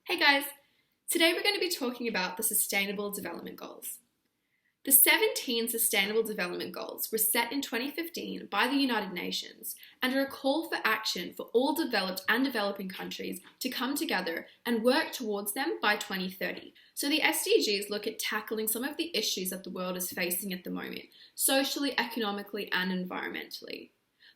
Hey guys, today we're going to be talking about the Sustainable Development Goals. The 17 Sustainable Development Goals were set in 2015 by the United Nations and are a call for action for all developed and developing countries to come together and work towards them by 2030. So the SDGs look at tackling some of the issues that the world is facing at the moment, socially, economically, and environmentally.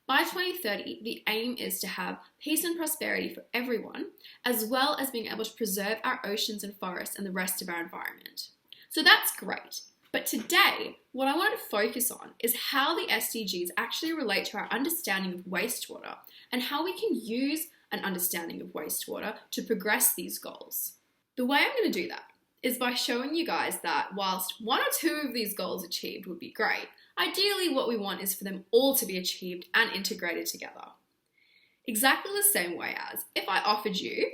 By 2030, the aim is to have peace and prosperity for everyone, as well as being able to preserve our oceans and forests and the rest of our environment. So that's great. But today, what I want to focus on is how the SDGs actually relate to our understanding of wastewater and how we can use an understanding of wastewater to progress these goals. The way I'm going to do that is by showing you guys that whilst one or two of these goals achieved would be great, ideally what we want is for them all to be achieved and integrated together. Exactly the same way as if I offered you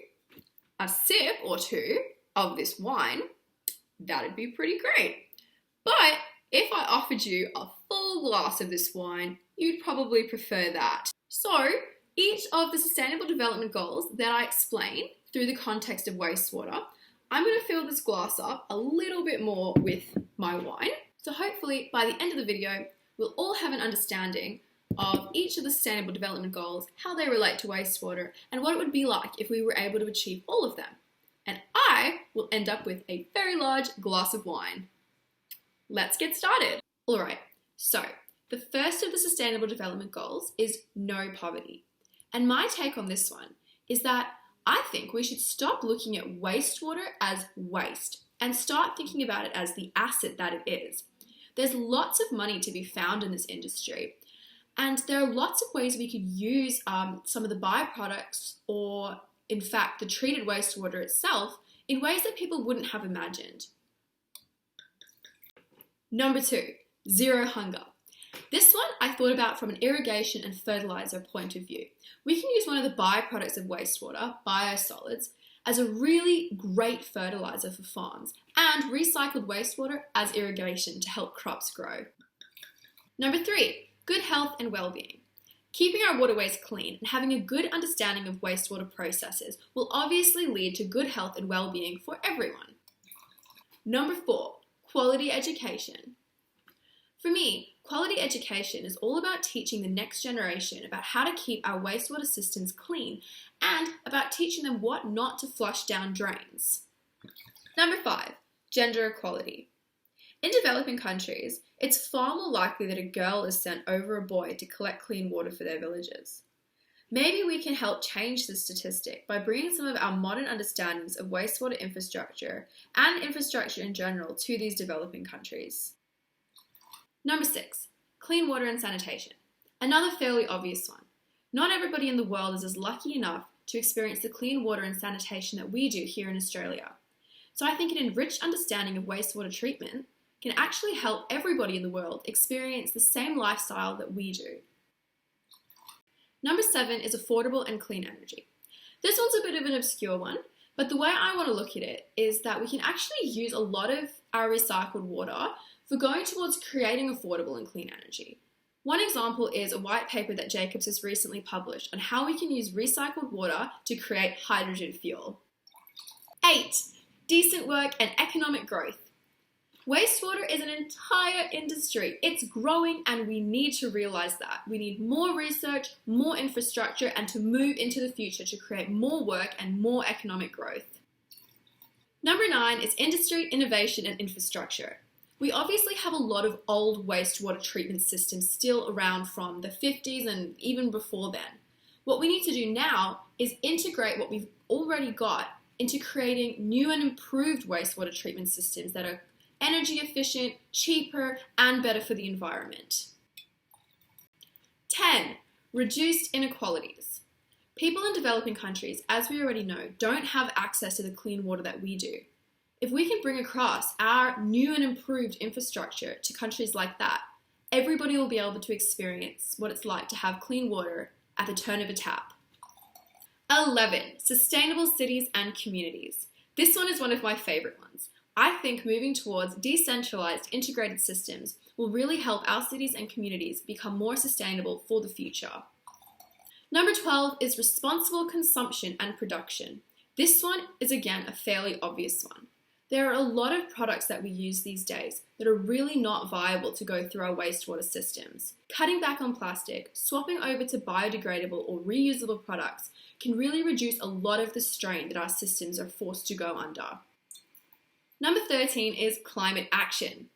a sip or two of this wine, that'd be pretty great. But if I offered you a full glass of this wine, you'd probably prefer that. So each of the Sustainable Development Goals that I explain through the context of wastewater, I'm going to fill this glass up a little bit more with my wine. So hopefully by the end of the video, we'll all have an understanding of each of the Sustainable Development Goals, how they relate to wastewater, and what it would be like if we were able to achieve all of them. And I will end up with a very large glass of wine. Let's get started. All right, so the first of the Sustainable Development Goals is no poverty. And my take on this one is that I think we should stop looking at wastewater as waste and start thinking about it as the asset that it is. There's lots of money to be found in this industry, and there are lots of ways we could use some of the byproducts or, in fact, the treated wastewater itself in ways that people wouldn't have imagined. Number 2, zero hunger. This one I thought about from an irrigation and fertilizer point of view. We can use one of the byproducts of wastewater, biosolids, as a really great fertilizer for farms and recycled wastewater as irrigation to help crops grow. Number 3, good health and well-being. Keeping our waterways clean and having a good understanding of wastewater processes will obviously lead to good health and well-being for everyone. Number 4, quality education. For me, quality education is all about teaching the next generation about how to keep our wastewater systems clean and about teaching them what not to flush down drains. Number 5, gender equality. In developing countries, it's far more likely that a girl is sent over a boy to collect clean water for their villages. Maybe we can help change this statistic by bringing some of our modern understandings of wastewater infrastructure and infrastructure in general to these developing countries. Number 6, clean water and sanitation. Another fairly obvious one. Not everybody in the world is as lucky enough to experience the clean water and sanitation that we do here in Australia. So I think an enriched understanding of wastewater treatment can actually help everybody in the world experience the same lifestyle that we do. Number 7 is affordable and clean energy. This one's a bit of an obscure one, but the way I want to look at it is that we can actually use a lot of our recycled water for going towards creating affordable and clean energy. One example is a white paper that Jacobs has recently published on how we can use recycled water to create hydrogen fuel. 8, decent work and economic growth. Wastewater is an entire industry. It's growing and we need to realize that. We need more research, more infrastructure, and to move into the future to create more work and more economic growth. Number 9 is industry, innovation, and infrastructure. We obviously have a lot of old wastewater treatment systems still around from the 50s and even before then. What we need to do now is integrate what we've already got into creating new and improved wastewater treatment systems that are energy efficient, cheaper, and better for the environment. 10, reduced inequalities. People in developing countries, as we already know, don't have access to the clean water that we do. If we can bring across our new and improved infrastructure to countries like that, everybody will be able to experience what it's like to have clean water at the turn of a tap. 11, sustainable cities and communities. This one is one of my favorite ones. I think moving towards decentralized, integrated systems will really help our cities and communities become more sustainable for the future. Number 12 is responsible consumption and production. This one is again a fairly obvious one. There are a lot of products that we use these days that are really not viable to go through our wastewater systems. Cutting back on plastic, swapping over to biodegradable or reusable products can really reduce a lot of the strain that our systems are forced to go under. Number 13 is climate action.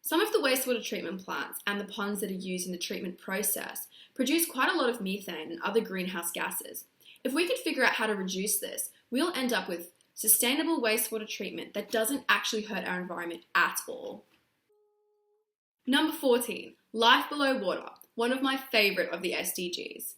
Some of the wastewater treatment plants and the ponds that are used in the treatment process produce quite a lot of methane and other greenhouse gases. If we could figure out how to reduce this, we'll end up with sustainable wastewater treatment that doesn't actually hurt our environment at all. Number 14, life below water, one of my favourite of the SDGs.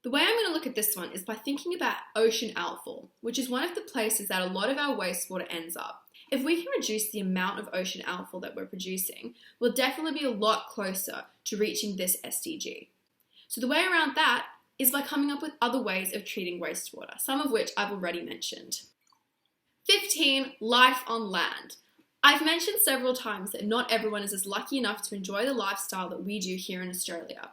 The way I'm going to look at this one is by thinking about ocean outfall, which is one of the places that a lot of our wastewater ends up. If we can reduce the amount of ocean outfall that we're producing, we'll definitely be a lot closer to reaching this SDG. So the way around that is by coming up with other ways of treating wastewater, some of which I've already mentioned. 15, life on land. I've mentioned several times that not everyone is as lucky enough to enjoy the lifestyle that we do here in Australia.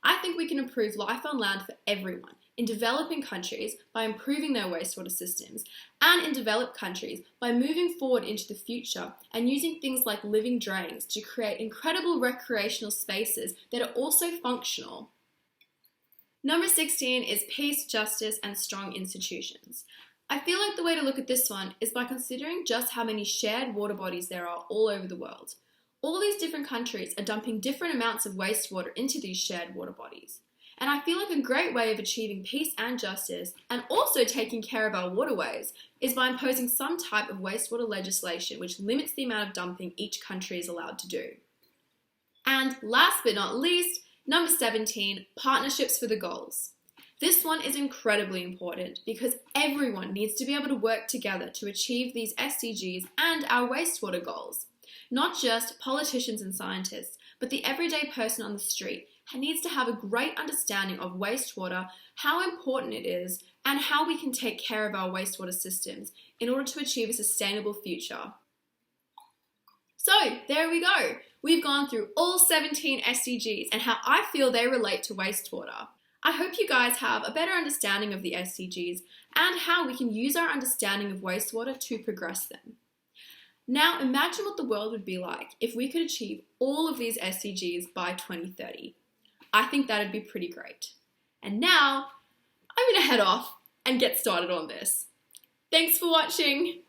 I think we can improve life on land for everyone, in developing countries by improving their wastewater systems, and in developed countries by moving forward into the future and using things like living drains to create incredible recreational spaces that are also functional. Number 16 is peace, justice, and strong institutions. I feel like the way to look at this one is by considering just how many shared water bodies there are all over the world. All these different countries are dumping different amounts of wastewater into these shared water bodies. And I feel like a great way of achieving peace and justice, and also taking care of our waterways, is by imposing some type of wastewater legislation which limits the amount of dumping each country is allowed to do. And last but not least, number 17, partnerships for the goals. This one is incredibly important because everyone needs to be able to work together to achieve these SDGs and our wastewater goals. Not just politicians and scientists, but the everyday person on the street needs to have a great understanding of wastewater, how important it is, and how we can take care of our wastewater systems in order to achieve a sustainable future. So, there we go. We've gone through all 17 SDGs and how I feel they relate to wastewater. I hope you guys have a better understanding of the SDGs and how we can use our understanding of wastewater to progress them. Now imagine what the world would be like if we could achieve all of these SDGs by 2030. I think that'd be pretty great. And now, I'm going to head off and get started on this. Thanks for watching!